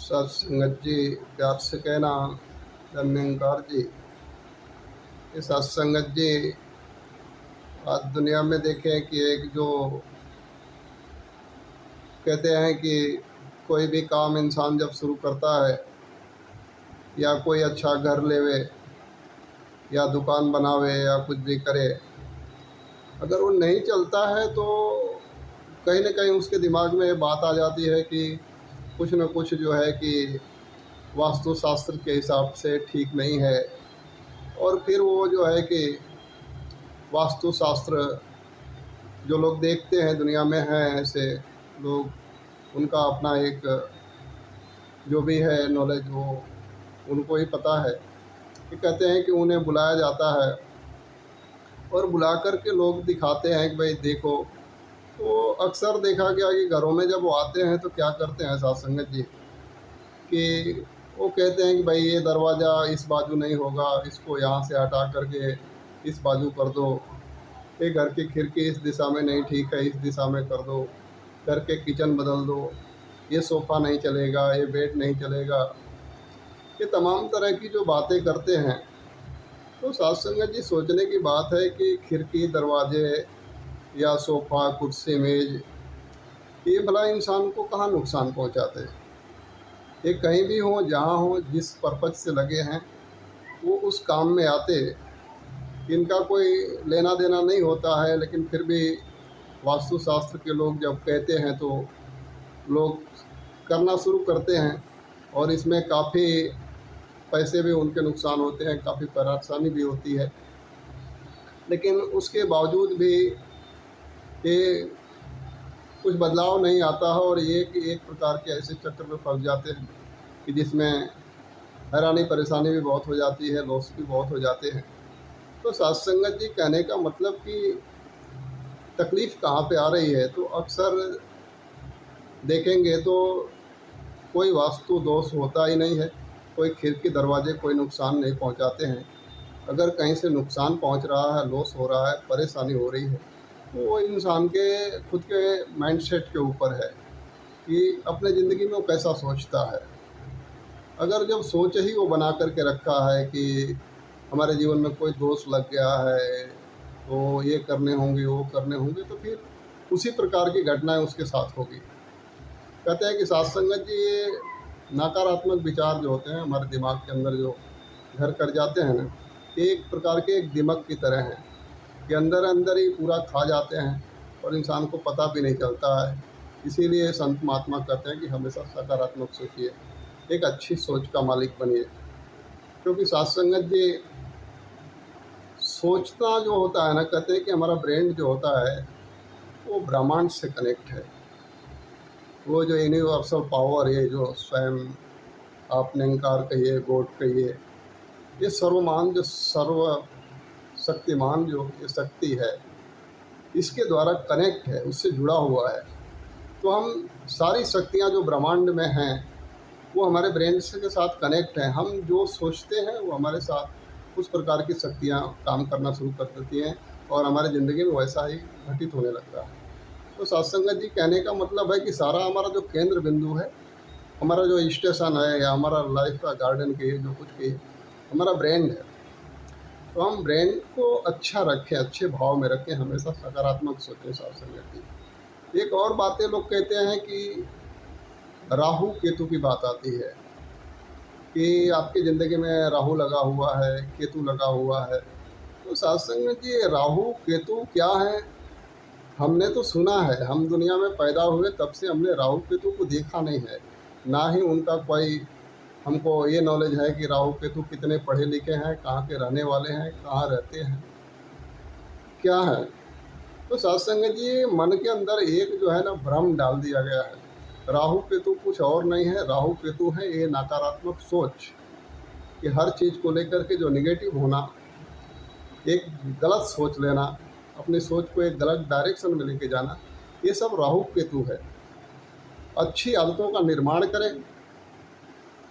सत्संगत जी, प्यार से कहना धन्यकार जी। ये सत्संगत जी, आज दुनिया में देखें कि एक जो कहते हैं कि कोई भी काम इंसान जब शुरू करता है या कोई अच्छा घर लेवे या दुकान बनावे या कुछ भी करे, अगर वो नहीं चलता है तो कहीं न कहीं उसके दिमाग में ये बात आ जाती है कि कुछ न कुछ जो है कि वास्तुशास्त्र के हिसाब से ठीक नहीं है। और फिर वो जो है कि वास्तुशास्त्र जो लोग देखते हैं दुनिया में हैं ऐसे लोग, उनका अपना एक जो भी है नॉलेज वो उनको ही पता है कि कहते हैं कि उन्हें बुलाया जाता है और बुला कर के लोग दिखाते हैं कि भाई देखो। तो अक्सर देखा गया कि घरों में जब वो आते हैं तो क्या करते हैं सत्संगत जी कि वो कहते हैं कि भाई ये दरवाज़ा इस बाजू नहीं होगा, इसको यहाँ से हटा करके इस बाजू कर दो, ये घर की खिड़की इस दिशा में नहीं ठीक है, इस दिशा में कर दो, घर के किचन बदल दो, ये सोफ़ा नहीं चलेगा, ये बेड नहीं चलेगा। ये तमाम तरह की जो बातें करते हैं, तो सत्संगत जी सोचने की बात है कि खिड़की, दरवाजे या सोफ़ा, कुर्सी, मेज़, ये भला इंसान को कहाँ नुकसान पहुँचाते हैं। ये कहीं भी हों, जहाँ हों, जिस पर्पज़ से लगे हैं वो उस काम में आते, इनका कोई लेना देना नहीं होता है। लेकिन फिर भी वास्तुशास्त्र के लोग जब कहते हैं तो लोग करना शुरू करते हैं और इसमें काफ़ी पैसे भी उनके नुकसान होते हैं, काफ़ी परेशानी भी होती है। लेकिन उसके बावजूद भी ये कुछ बदलाव नहीं आता है और ये कि एक प्रकार के ऐसे चक्र में फंस जाते हैं कि जिसमें हैरानी परेशानी भी बहुत हो जाती है, लॉस भी बहुत हो जाते हैं। तो सत्संगत जी कहने का मतलब कि तकलीफ़ कहाँ पे आ रही है, तो अक्सर देखेंगे तो कोई वास्तु दोष होता ही नहीं है, कोई खिड़की दरवाजे कोई नुकसान नहीं पहुंचाते हैं। अगर कहीं से नुकसान पहुंच रहा है, लॉस हो रहा है, परेशानी हो रही है, तो वो इंसान के खुद के माइंडसेट के ऊपर है कि अपने ज़िंदगी में वो कैसा सोचता है। अगर जब सोच ही वो बना कर के रखा है कि हमारे जीवन में कोई दोष लग गया है, तो ये करने होंगे, वो करने होंगे, तो फिर उसी प्रकार की घटनाएँ उसके साथ होगी। कहते हैं कि सत्संगत जी, ये नकारात्मक विचार जो होते हैं हमारे दिमाग के अंदर जो घर कर जाते हैं ना, एक प्रकार के एक दिमक की तरह हैं कि अंदर अंदर ही पूरा खा जाते हैं और इंसान को पता भी नहीं चलता है। इसीलिए संत महात्मा कहते हैं कि हमेशा सकारात्मक सोचिए, एक अच्छी सोच का मालिक बनिए। क्योंकि सत्संगत जी, सोचना जो होता है ना, कहते हैं कि हमारा ब्रेन जो होता है वो ब्रह्मांड से कनेक्ट है। वो जो यूनिवर्सल पावर है, जो स्वयं आप निरंकार कहिए, गॉड कहिए, ये सर्वमान जो सर्व शक्तिमान जो ये शक्ति है, इसके द्वारा कनेक्ट है, उससे जुड़ा हुआ है। तो हम सारी शक्तियाँ जो ब्रह्मांड में हैं वो हमारे ब्रेन से के साथ कनेक्ट हैं। हम जो सोचते हैं वो हमारे साथ उस प्रकार की शक्तियाँ काम करना शुरू कर देती हैं और हमारी ज़िंदगी में वैसा ही घटित होने लगता है। तो सत्संगत जी कहने का मतलब है कि सारा हमारा जो केंद्र बिंदु है, हमारा जो स्टेशन है या हमारा लाइफ का गार्डन के जो कुछ भी हमारा ब्रेन है, तो हम ब्रेन को अच्छा रखें, अच्छे भाव में रखें, हमेशा सकारात्मक सोचें सत्संगत जी। एक और बातें लोग कहते हैं कि राहु केतु की बात आती है कि आपकी ज़िंदगी में राहु लगा हुआ है, केतु लगा हुआ है। तो सत्संगत जी, राहु केतु क्या है? हमने तो सुना है, हम दुनिया में पैदा हुए तब से हमने राहु केतु को देखा नहीं है, ना ही उनका कोई हमको ये नॉलेज है कि राहु केतु कितने पढ़े लिखे हैं, कहाँ के रहने वाले हैं, कहाँ रहते हैं, क्या है। तो सत्संगत जी, मन के अंदर एक जो है ना भ्रम डाल दिया गया है। राहु केतु कुछ और नहीं है, राहु केतु है ये नकारात्मक सोच, कि हर चीज़ को लेकर के जो निगेटिव होना, एक गलत सोच लेना, अपनी सोच को एक गलत डायरेक्शन में लेके जाना, ये सब राहु केतु है। अच्छी आदतों का निर्माण करें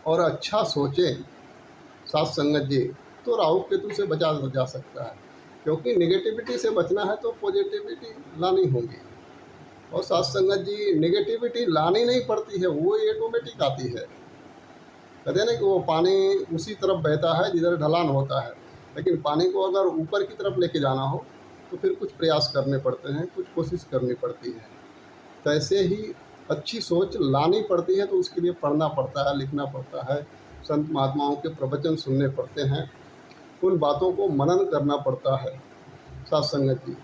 और अच्छा सोचें सत्संगत जी, तो राहु केतु से बचा जा सकता है। क्योंकि निगेटिविटी से बचना है तो पॉजिटिविटी लानी होगी। और सत्संगत जी, निगेटिविटी लानी नहीं पड़ती है, वो ऑटोमेटिक आती है। कहते हैं ना कि वो पानी उसी तरफ बहता है जिधर ढलान होता है, लेकिन पानी को अगर ऊपर की तरफ लेके जाना हो तो फिर कुछ प्रयास करने पड़ते हैं, कुछ कोशिश करनी पड़ती है। तो ऐसे ही अच्छी सोच लानी पड़ती है, तो उसके लिए पढ़ना पड़ता है, लिखना पड़ता है, संत महात्माओं के प्रवचन सुनने पड़ते हैं, उन बातों को मनन करना पड़ता है साथ संगत जी।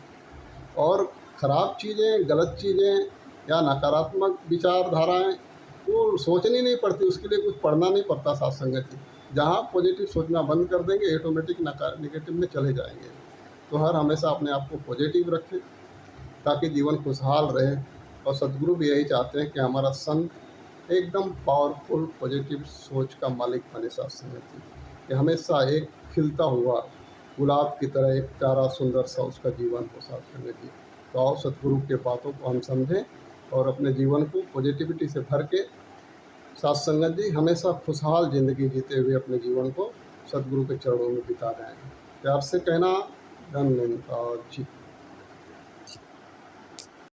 और ख़राब चीज़ें, गलत चीज़ें या नकारात्मक विचारधाराएँ वो सोचनी नहीं पड़ती, उसके लिए कुछ पढ़ना नहीं पड़ता साथ संगत जी। जहाँ पॉजिटिव सोचना बंद कर देंगे, ऑटोमेटिक नेगेटिव में चले जाएंगे। तो हर हमेशा अपने आप को पॉजिटिव रखें ताकि जीवन खुशहाल रहे। और सदगुरु भी यही चाहते हैं कि हमारा संत एकदम पावरफुल पॉजिटिव सोच का मालिक बने साथ संगत जी, कि हमेशा एक खिलता हुआ गुलाब की तरह एक प्यारा सुंदर सा उसका जीवन हो साथ संगत जी। तो आओ सदगुरु के बातों को हम समझें और अपने जीवन को पॉजिटिविटी से भर के साथ संगत जी हमेशा खुशहाल ज़िंदगी जीते हुए अपने जीवन को सदगुरु के चरणों में बिता रहे हैं। प्यार से कहना धन्यवाद जी।